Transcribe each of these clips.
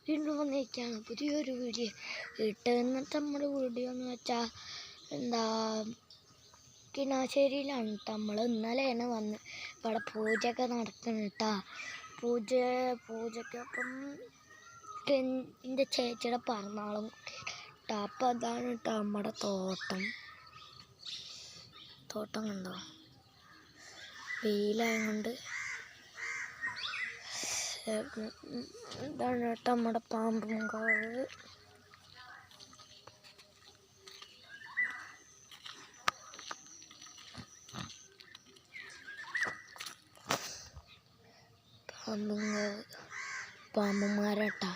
വീണ്ടും വന്നിരിക്കുകയാണ് പുതിയൊരു വീഡിയോ ഇട്ട്. ഇന്നത്തെ നമ്മുടെ വീഡിയോ എന്ന് വെച്ചാൽ എന്താ കിണാശ്ശേരിയിലാണ് കേട്ടോ. നമ്മൾ ഇന്നലെയാണ് വന്ന് ഇവിടെ പൂജയൊക്കെ നടക്കണം കേട്ടോ. പൂജയ്ക്കൊപ്പം എൻ്റെ ചേച്ചിയുടെ പിറന്നാളും കേട്ടോ. അപ്പം അതാണ് കേട്ടോ നമ്മുടെ തോട്ടം കണ്ടോ, വെയിലായതുകൊണ്ട്. ഇതാണ് കേട്ടോ നമ്മുടെ പാമ്പുംകാവ്. പാമ്പുമാരട്ടാ,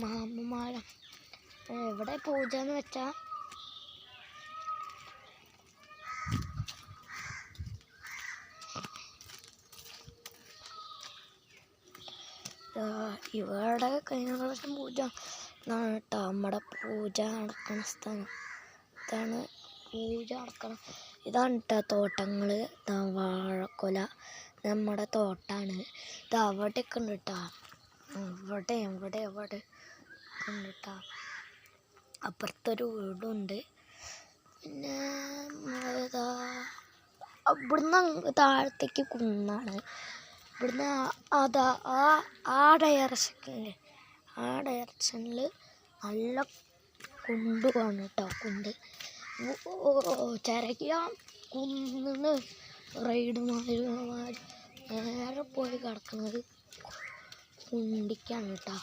പാമ്പുമാര. എവിടെ പൂജ എന്ന് വെച്ചാ ഇവിടെ കഴിഞ്ഞ പ്രാവശ്യം പൂജ ഇതാണ് കേട്ടോ നമ്മുടെ പൂജ നടക്കുന്ന സ്ഥലം. ഇതാണ് പൂജ നടക്കണം. ഇതാണ് കേട്ടോ തോട്ടങ്ങൾ. വാഴക്കൊല നമ്മുടെ തോട്ടാണ്. ഇത് അവിടെയൊക്കെ ഉണ്ട് കേട്ടോ. ഇവിടെ ഉണ്ട് കേട്ടോ. അപ്പുറത്തൊരു വീടുണ്ട്. പിന്നെ ഇവിടുന്ന് താഴത്തേക്ക് കുന്നാണ്. ഇവിടുന്ന് ആ ഡയറക്ഷനിൽ നല്ല കുണ്ട് കാണും കേട്ടോ. കുണ്ട് ചിരകിയ കുന്നിന് റൈഡുമാർ നേരെ പോയി കിടക്കുന്നത് കുണ്ടിക്കാണ് കേട്ടോ.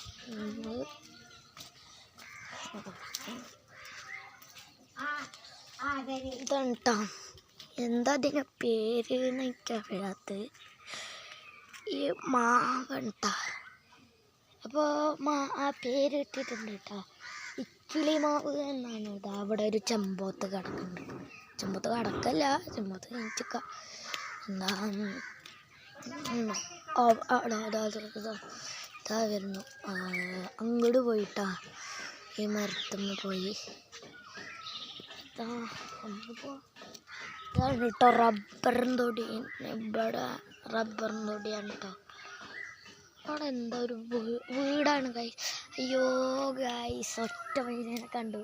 ഇതാണ് കേട്ടോ. എന്താ അതിൻ്റെ പേര് എന്ന് എനിക്കറിയാത്തത്. ഈ മാവണ്ട. അപ്പോൾ ആ പേര് ഇട്ടിട്ടുണ്ട് കേട്ടോ. ഇക്കിളിമാവ് എന്നാണ് കേട്ടോ. അവിടെ ഒരു ചെമ്പോത്ത് കിടക്കുന്നുണ്ട്. ചെമ്പോത്ത് കിടക്കല്ല, ചെമ്പോത്ത് കഴിച്ചിക്ക എന്താ ഇതാ വരുന്നു. അങ്ങോട്ട് പോയിട്ടാ ഈ മരത്തുമ്മ പോയി. ഇതാണ് കേട്ടോ റബ്ബറും തൊടി. ഇവിടെ റബ്ബറും തൊടിയാണ് കേട്ടോ. അവിടെ എന്താ ഒരു വീടാണ് ഗൈസ്. അയ്യോ ഗൈസ്, ഒറ്റ മീനെ കണ്ടു.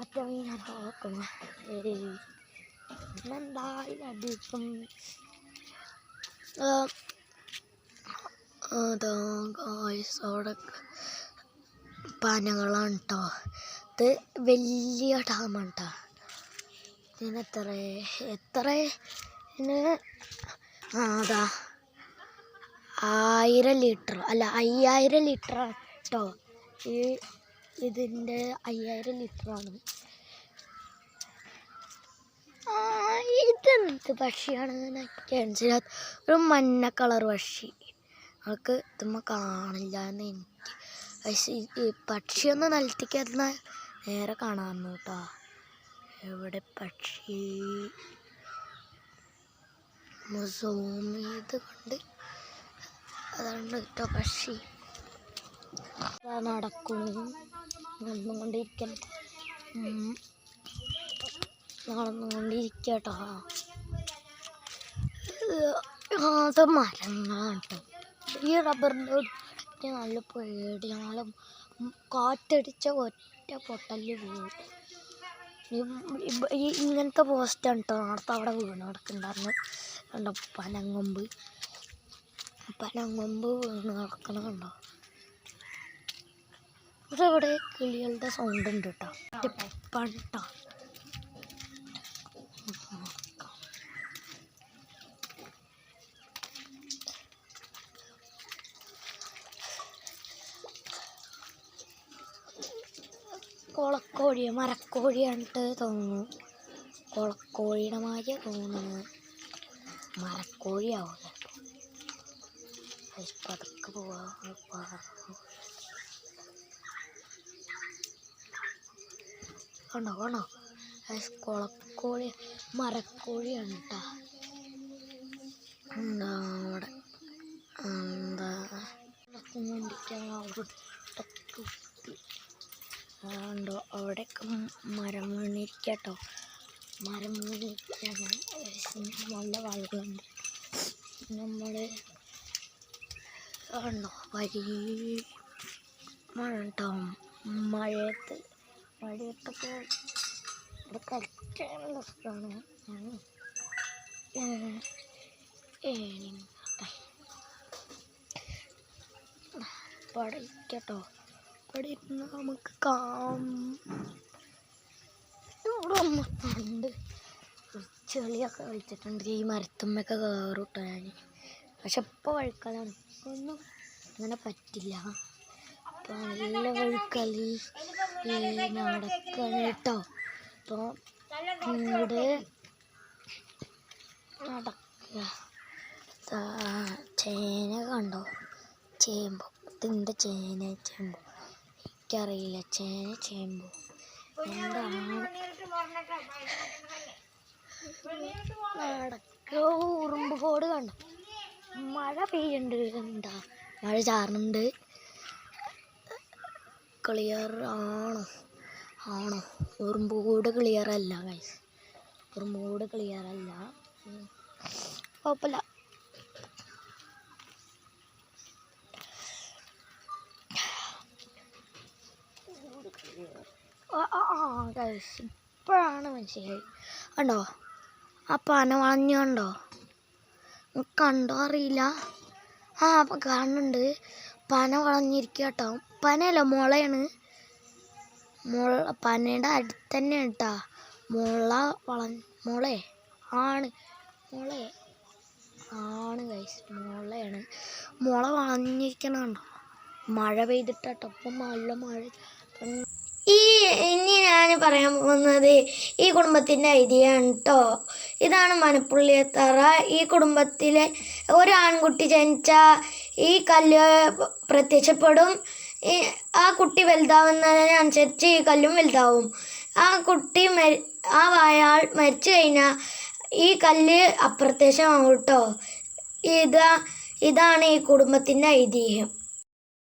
ഒറ്റ മീനെ നോക്കണം. പിന്നെന്താ അടിക്കും. അതാ ഗൈസ് അവിടെ പനകളാണ് കേട്ടോ. ഇത് വലിയ ഡാമാണ് കേട്ടോ. ഇതിന് എത്ര അതാ 1000 ലിറ്റർ അല്ല 5000 ലിറ്റർ കേട്ടോ. ഇതിൻ്റെ 5000 ലിറ്ററാണ്. ഇതെന്ത് പക്ഷിയാണെന്ന് എനിക്ക് മനസ്സിലാത്ത ഒരു മഞ്ഞ കളർ പക്ഷി. നമുക്ക് ഇതുമ്മ കാണില്ല എന്ന് എനിക്ക്. ഈ പക്ഷിയൊന്ന് നിലത്തേക്കുന്ന നേരെ കാണാമെന്ന് കേട്ടോ. എവിടെ പക്ഷി സൂം ചെയ്ത് കണ്ട്. അതാണ് കേട്ടോ പക്ഷി. നടന്നുകൊണ്ടിരിക്കട്ടോ. അത് മരങ്ങളാണ് കേട്ടോ. ഈ റബ്ബറിൻ്റെ നല്ല പേടിയാണ്. കാറ്റടിച്ച ഒറ്റ പൊട്ടല് വീഴും. ഇങ്ങനത്തെ പോസ്റ്റാണ് കേട്ടോ. നേരത്തെ അവിടെ വീണ് കിടക്കുന്നുണ്ടായിരുന്നു കണ്ടോ. പനങ്കൊമ്പ് വീണ് കിടക്കണ കണ്ടോ. ഇവിടെ കിളികളുടെ സൗണ്ട് ഉണ്ട് കേട്ടോ. പെപ്പാണ്. കൊളക്കോഴി മരക്കോഴിയാണിട്ട് തോന്നുന്നു. കൊളക്കോഴിയുടെ മാതിരി തോന്നുന്നു. മരക്കോഴിയാവും ചിലപ്പോൾ. പതുക്കെ പോവാ. കണ്ടോ കൊളക്കോഴി മരക്കോഴിയാണ് കേട്ടോ. എന്താ അവിടെ എന്താ ഉണ്ടോ. അവിടെയൊക്കെ മരം വീണിരിക്കട്ടോ. മരം വീണിരിക്കാണ്. നല്ല വെള്ളമുണ്ട്. നമ്മൾ കണ്ടോ വരി മഴ ഉണ്ടാവും. മഴയത്തൊക്കെ ഇവിടെ കളിക്കാൻ രസമാണ്. പഠിക്കട്ടോ, ഇവിടെ ഇരുന്ന് നമുക്ക് ഇവിടെ പണ്ട് ചെളിയൊക്കെ കളിച്ചിട്ടുണ്ട്. ഈ മരത്തുമ്മയൊക്കെ കയറിട്ടോ ഞാൻ. പക്ഷെ ഇപ്പോൾ വഴുക്കലാണ്, ഒന്നും അങ്ങനെ പറ്റില്ല. അപ്പോൾ നല്ല വഴുക്കല് നടക്കണം കേട്ടോ. അപ്പോൾ ഇവിടെ നടക്കുക. ചേന കണ്ടോ, ചേമ്പോ, ഇതിൻ്റെ ചേന ചേമ്പോ എനിക്കറിയില്ല. ചേമ്പോ എന്താണ് നടക്കുക. ഉറുമ്പ് കോട് കണ്ടോ, മഴ പെയ്യുന്നുണ്ട്. എന്താ മഴ ചാറുന്നുണ്ട്. ക്ലിയർ ആണോ ഉറുമ്പ് കൂട് ക്ലിയർ അല്ല ഗൈസ്, ഉറുമ്പ് കൂട് ക്ലിയർ അല്ല. കുഴപ്പമില്ല. ഗൈസ് ഇപ്പോഴാണ് മനസ്സിലായി. കണ്ടോ ആ പന വളഞ്ഞുണ്ടോ, കണ്ടോ അറിയില്ല. അപ്പം കാണുന്നുണ്ട്, പന വളഞ്ഞിരിക്കുക കേട്ടോ. പനയല്ല, മുളയാണ്. പനയുടെ അടുത്ത് തന്നെ കേട്ടാ മുള ആണ് ഗൈസ്, മുളയാണ്. മുള വളഞ്ഞിരിക്കണ കണ്ടോ, മഴ പെയ്തിട്ടോ. ഇപ്പം നല്ല മഴ. ഇനി ഞാൻ പറയാൻ പോകുന്നത് ഈ കുടുംബത്തിൻ്റെ ഐതിഹ്യമാണ് കേട്ടോ. ഇതാണ് മനപ്പുള്ളിയത്തറ. ഈ കുടുംബത്തിലെ ഒരു ആൺകുട്ടി ജനിച്ചാൽ ഈ കല്ല് പ്രത്യക്ഷപ്പെടും. ആ കുട്ടി വലുതാവുന്നതിനനുസരിച്ച് ഈ കല്ലും വലുതാവും. ആ കുട്ടി അയാൾ മരിച്ചു കഴിഞ്ഞാൽ ഈ കല്ല് അപ്രത്യക്ഷമാവും കേട്ടോ. ഇതാണ് ഈ കുടുംബത്തിൻ്റെ ഐതിഹ്യം.